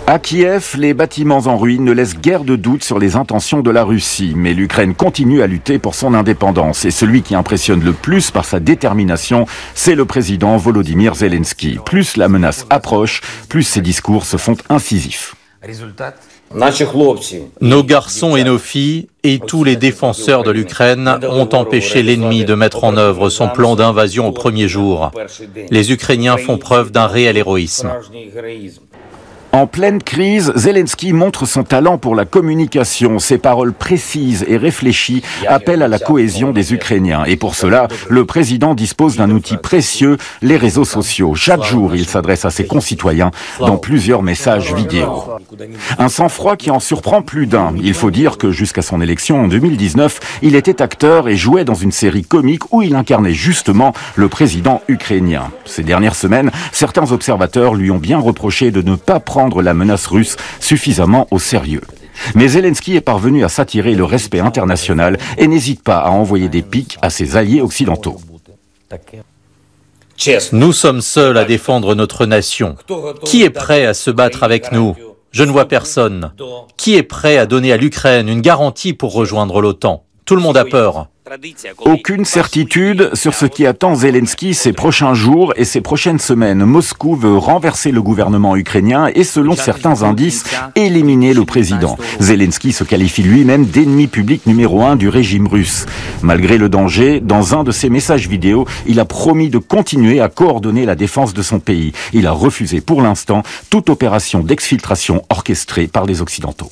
À Kiev, les bâtiments en ruine ne laissent guère de doute sur les intentions de la Russie. Mais l'Ukraine continue à lutter pour son indépendance. Et celui qui impressionne le plus par sa détermination, c'est le président Volodymyr Zelensky. Plus la menace approche, plus ses discours se font incisifs. Nos garçons et nos filles et tous les défenseurs de l'Ukraine ont empêché l'ennemi de mettre en œuvre son plan d'invasion au premier jour. Les Ukrainiens font preuve d'un réel héroïsme. En pleine crise, Zelensky montre son talent pour la communication. Ses paroles précises et réfléchies appellent à la cohésion des Ukrainiens. Et pour cela, le président dispose d'un outil précieux, les réseaux sociaux. Chaque jour, il s'adresse à ses concitoyens dans plusieurs messages vidéo. Un sang-froid qui en surprend plus d'un. Il faut dire que jusqu'à son élection en 2019, il était acteur et jouait dans une série comique où il incarnait justement le président ukrainien. Ces dernières semaines, certains observateurs lui ont bien reproché de ne pas prendre la menace russe suffisamment au sérieux. Mais Zelensky est parvenu à s'attirer le respect international et n'hésite pas à envoyer des piques à ses alliés occidentaux. Nous sommes seuls à défendre notre nation. Qui est prêt à se battre avec nous? Je ne vois personne. Qui est prêt à donner à l'Ukraine une garantie pour rejoindre l'OTAN? Tout le monde a peur. Aucune certitude sur ce qui attend Zelensky ces prochains jours et ces prochaines semaines. Moscou veut renverser le gouvernement ukrainien et, selon certains indices, éliminer le président. Zelensky se qualifie lui-même d'ennemi public numéro 1 du régime russe. Malgré le danger, dans un de ses messages vidéo, il a promis de continuer à coordonner la défense de son pays. Il a refusé pour l'instant toute opération d'exfiltration orchestrée par les Occidentaux.